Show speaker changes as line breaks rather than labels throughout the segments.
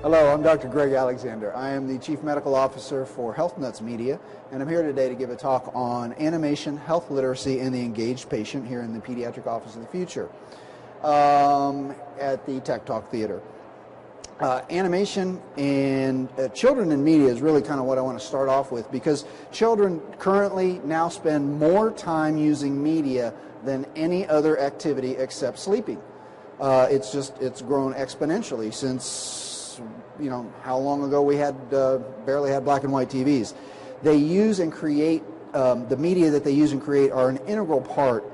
Hello, I'm Dr. Gregg Alexander. I am the Chief Medical Officer for Health Nuts Media, and I'm here today to give a talk on animation, health literacy, and the engaged patient here in the Pediatric Office of the Future at the Tech Talk Theater. Animation and children in media is really kind of what I want to start off with, because children currently now spend more time using media than any other activity except sleeping. It's grown exponentially since, you know, how long ago we had barely had black and white TVs. They use and create, the media that they use and create are an integral part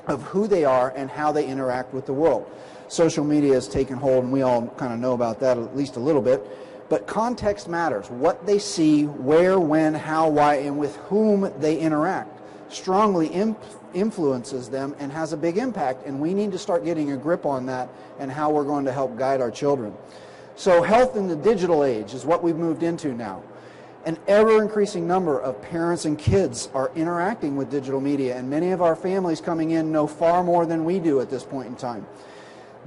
of who they are and how they interact with the world. Social media has taken hold, and we all kind of know about that at least a little bit, but context matters. What they see, where, when, how, why, and with whom they interact strongly influences them and has a big impact, and we need to start getting a grip on that and how we're going to help guide our children. So health in the digital age is what we've moved into now. An ever-increasing number of parents and kids are interacting with digital media, and many of our families coming in know far more than we do at this point in time.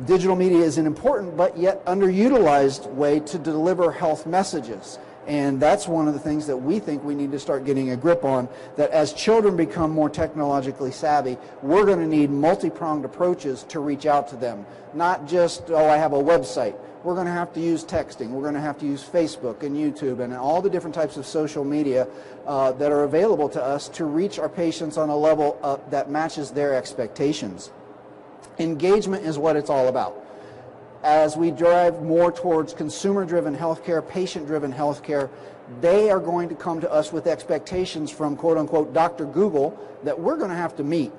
Digital media is an important but yet underutilized way to deliver health messages. And that's one of the things that we think we need to start getting a grip on, that as children become more technologically savvy, we're going to need multi-pronged approaches to reach out to them. Not just, oh, I have a website. We're going to have to use texting. We're going to have to use Facebook and YouTube and all the different types of social media that are available to us to reach our patients on a level that matches their expectations. Engagement is what it's all about. As we drive more towards consumer-driven healthcare, patient-driven healthcare, they are going to come to us with expectations from quote-unquote Dr. Google that we're going to have to meet.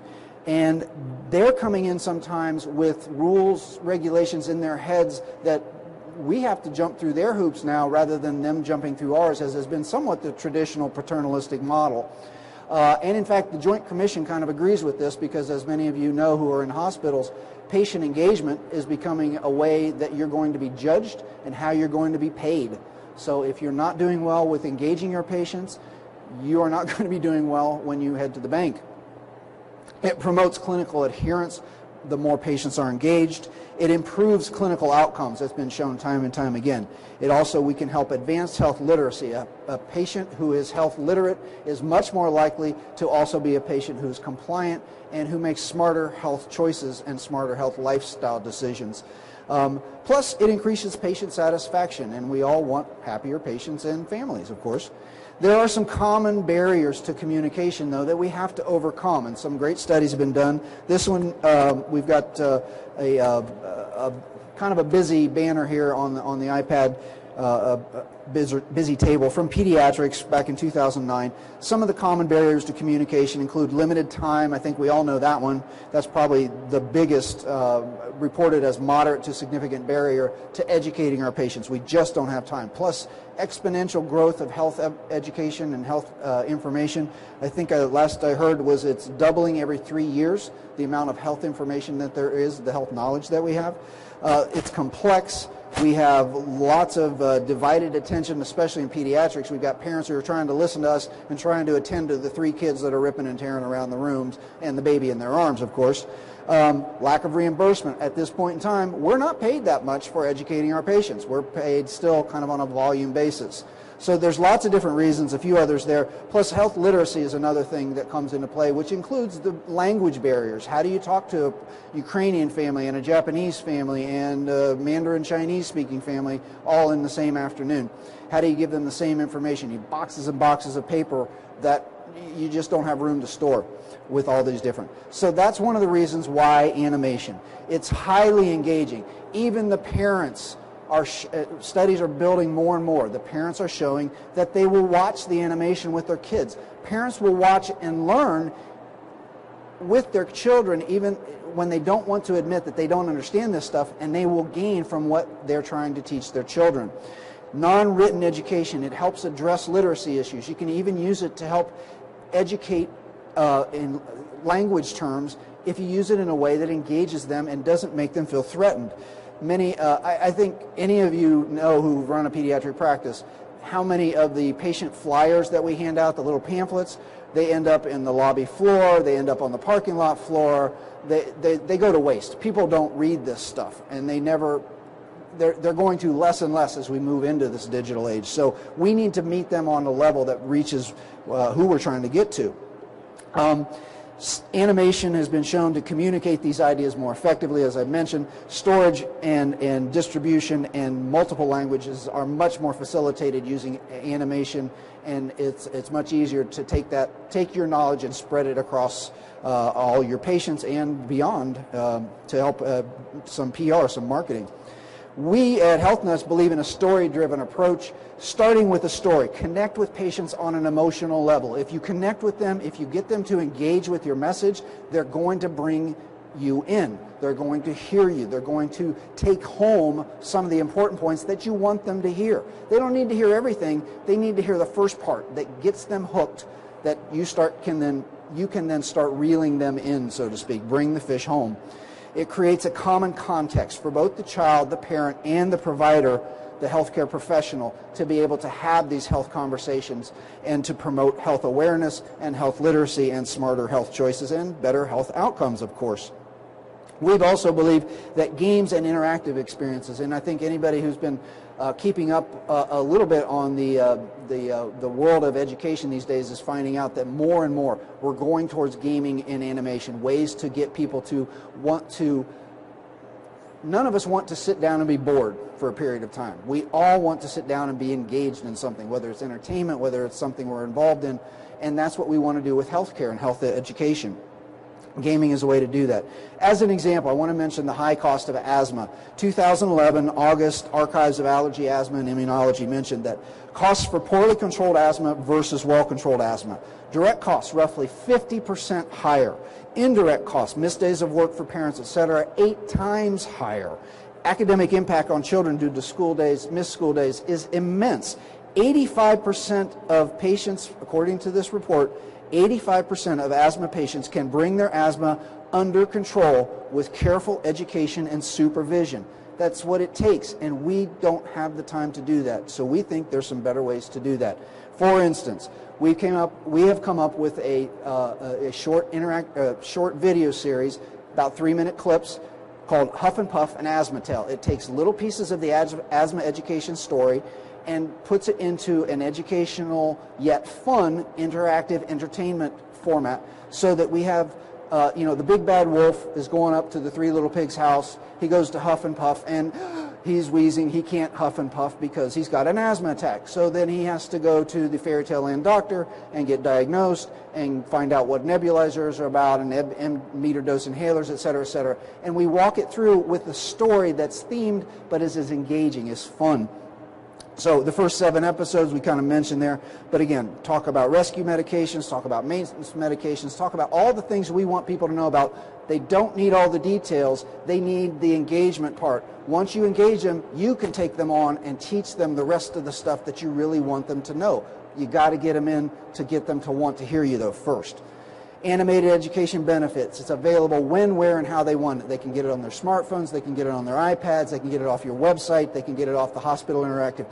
And they're coming in sometimes with rules, regulations in their heads that we have to jump through their hoops now rather than them jumping through ours, as has been somewhat the traditional paternalistic model. And in fact, the Joint Commission kind of agrees with this, because as many of you know who are in hospitals, patient engagement is becoming a way that you're going to be judged and how you're going to be paid. So if you're not doing well with engaging your patients, you are not going to be doing well when you head to the bank. It promotes clinical adherence the more patients are engaged. It improves clinical outcomes. That's been shown time and time again. It also, we can help advance health literacy. A patient who is health literate is much more likely to also be a patient who is compliant and who makes smarter health choices and smarter health lifestyle decisions. Plus, it increases patient satisfaction, and we all want happier patients and families, of course. There are some common barriers to communication, though, that we have to overcome, and some great studies have been done. This one, we've got a kind of a busy banner here on the iPad, busy table from Pediatrics back in 2009. Some of the common barriers to communication include limited time. I think we all know that one. That's probably the biggest reported as moderate to significant barrier to educating our patients. We just don't have time. Plus, exponential growth of health education and health information. I think last I heard was it's doubling every 3 years, the amount of health information that there is, the health knowledge that we have. It's complex. We have lots of divided attention, especially in pediatrics. We've got parents who are trying to listen to us and trying to attend to the 3 kids that are ripping and tearing around the rooms, and the baby in their arms, of course. Lack of reimbursement. At this point in time, we're not paid that much for educating our patients. We're paid still kind of on a volume basis. So there's lots of different reasons, a few others there. Plus, health literacy is another thing that comes into play, which includes the language barriers. How do you talk to a Ukrainian family and a Japanese family and a Mandarin Chinese speaking family all in the same afternoon? How do you give them the same information? You boxes and boxes of paper that you just don't have room to store with all these different. So that's one of the reasons why animation. It's highly engaging. Even the parents studies are building more and more. The parents are showing that they will watch the animation with their kids. Parents will watch and learn with their children even when they don't want to admit that they don't understand this stuff, and they will gain from what they're trying to teach their children. Non-written education, it helps address literacy issues. You can even use it to help educate in language terms if you use it in a way that engages them and doesn't make them feel threatened. I think any of you know who run a pediatric practice how many of the patient flyers that we hand out, the little pamphlets, they end up in the lobby floor, they end up on the parking lot floor, they go to waste. People don't read this stuff, and they never they're going to less and less as we move into this digital age. So we need to meet them on a level that reaches who we're trying to get to. Animation has been shown to communicate these ideas more effectively, as I mentioned. Storage and distribution and multiple languages are much more facilitated using animation, and it's much easier to take your knowledge and spread it across all your patients and beyond to help some PR, some marketing. We at Health Nuts believe in a story-driven approach, starting with a story. Connect with patients on an emotional level. If you connect with them, if you get them to engage with your message, they're going to bring you in. They're going to hear you. They're going to take home some of the important points that you want them to hear. They don't need to hear everything. They need to hear the first part that gets them hooked, that you can then start reeling them in, so to speak, bring the fish home. It creates a common context for both the child, the parent, and the provider, the healthcare professional, to be able to have these health conversations and to promote health awareness and health literacy and smarter health choices and better health outcomes, of course. We've also believed that games and interactive experiences, and I think anybody who's been keeping up a little bit on the world of education these days is finding out that more and more we're going towards gaming and animation, ways to get people to want to. None of us want to sit down and be bored for a period of time. We all want to sit down and be engaged in something, whether it's entertainment, whether it's something we're involved in, and that's what we want to do with healthcare and health education. Gaming is a way to do that. As an example, I want to mention the high cost of asthma. 2011, August, Archives of Allergy, Asthma, and Immunology mentioned that costs for poorly controlled asthma versus well-controlled asthma. Direct costs, roughly 50% higher. Indirect costs, missed days of work for parents, etc., 8 times higher. Academic impact on children due to school days, missed school days, is immense. 85% of patients, according to this report, 85% of asthma patients can bring their asthma under control with careful education and supervision. That's what it takes, and we don't have the time to do that. So we think there's some better ways to do that. For instance, we have come up with a short video series, about 3-minute clips, called Huff and Puff, an Asthma Tale. It takes little pieces of the asthma education story and puts it into an educational yet fun interactive entertainment format, so that we have the big bad wolf is going up to the 3 little pigs' house. He goes to huff and puff, and he's wheezing. He can't huff and puff because he's got an asthma attack. So then he has to go to the fairy tale land doctor and get diagnosed and find out what nebulizers are about and meter dose inhalers, et cetera, et cetera. And we walk it through with a story that's themed but is as engaging, is fun. So the first 7 episodes we kind of mentioned there, but again, talk about rescue medications, talk about maintenance medications, talk about all the things we want people to know about. They don't need all the details, they need the engagement part. Once you engage them, you can take them on and teach them the rest of the stuff that you really want them to know. You got to get them in to get them to want to hear you though first. Animated education benefits. It's available when, where, and how they want it. They can get it on their smartphones, they can get it on their iPads, they can get it off your website, they can get it off the hospital interactive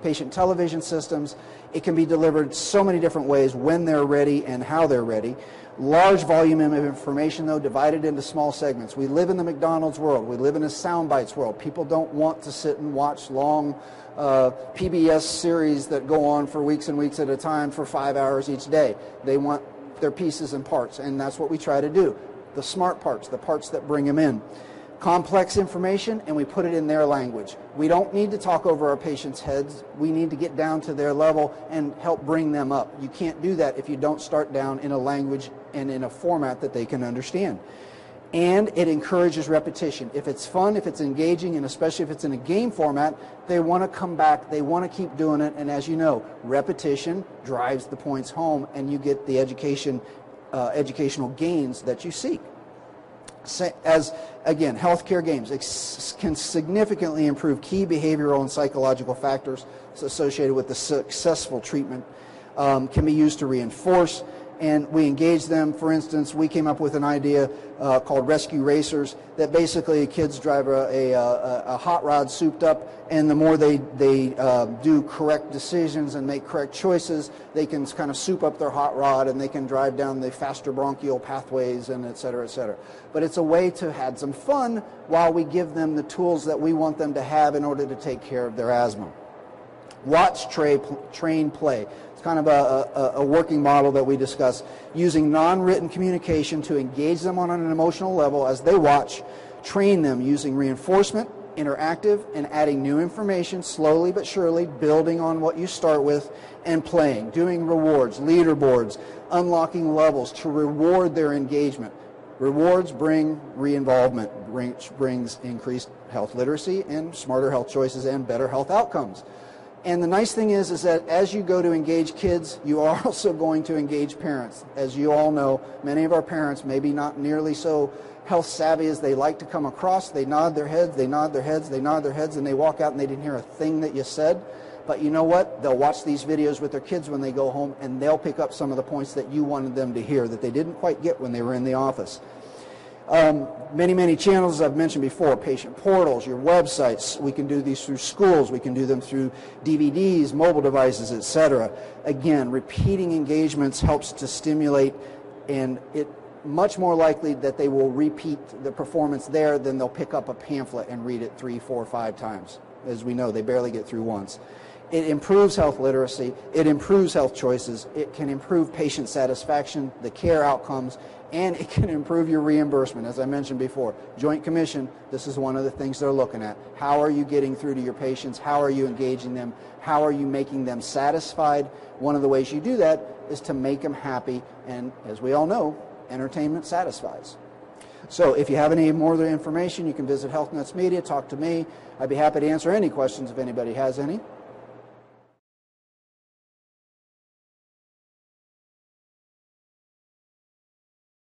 patient television systems. It can be delivered so many different ways when they're ready and how they're ready. Large volume of information, though, divided into small segments. We live in the McDonald's world. We live in a sound bites world. People don't want to sit and watch long PBS series that go on for weeks and weeks at a time for 5 hours each day. They want their pieces and parts, and that's what we try to do. The smart parts, the parts that bring them in. Complex information, and we put it in their language. We don't need to talk over our patients' heads. We need to get down to their level and help bring them up. You can't do that if you don't start down in a language and in a format that they can understand. And it encourages repetition. If it's fun, if it's engaging, and especially if it's in a game format, they want to come back, they want to keep doing it, and as you know, repetition drives the points home, and you get the educational gains that you seek. As, again, healthcare games can significantly improve key behavioral and psychological factors associated with the successful treatment, can be used to reinforce and we engage them. For instance, we came up with an idea called Rescue Racers, that basically kids drive a hot rod souped up, and the more they do correct decisions and make correct choices, they can kind of soup up their hot rod and they can drive down the faster bronchial pathways, and et cetera, et cetera. But it's a way to have some fun while we give them the tools that we want them to have in order to take care of their asthma. Watch, train, play. It's kind of a working model that we discuss, using non-written communication to engage them on an emotional level as they watch, train them using reinforcement, interactive, and adding new information slowly but surely, building on what you start with, and playing, doing rewards, leaderboards, unlocking levels to reward their engagement. Rewards bring re-involvement, which brings increased health literacy and smarter health choices and better health outcomes. And the nice thing is that as you go to engage kids, you are also going to engage parents. As you all know, many of our parents, maybe not nearly so health savvy as they like to come across. They nod their heads, they nod their heads, they nod their heads, and they walk out and they didn't hear a thing that you said. But you know what? They'll watch these videos with their kids when they go home, and they'll pick up some of the points that you wanted them to hear that they didn't quite get when they were in the office. Many channels, as I've mentioned before, patient portals, your websites. We can do these through schools. We can do them through DVDs, mobile devices, etc. Again, repeating engagements helps to stimulate, and it much more likely that they will repeat the performance there than they'll pick up a pamphlet and read it 3, 4, 5 times. As we know, they barely get through once. It improves health literacy. It improves health choices. It can improve patient satisfaction, the care outcomes, and it can improve your reimbursement. As I mentioned before, Joint Commission, this is one of the things they're looking at. How are you getting through to your patients? How are you engaging them? How are you making them satisfied? One of the ways you do that is to make them happy, and as we all know, entertainment satisfies. So if you have any more information, you can visit Health Nuts Media, talk to me. I'd be happy to answer any questions if anybody has any.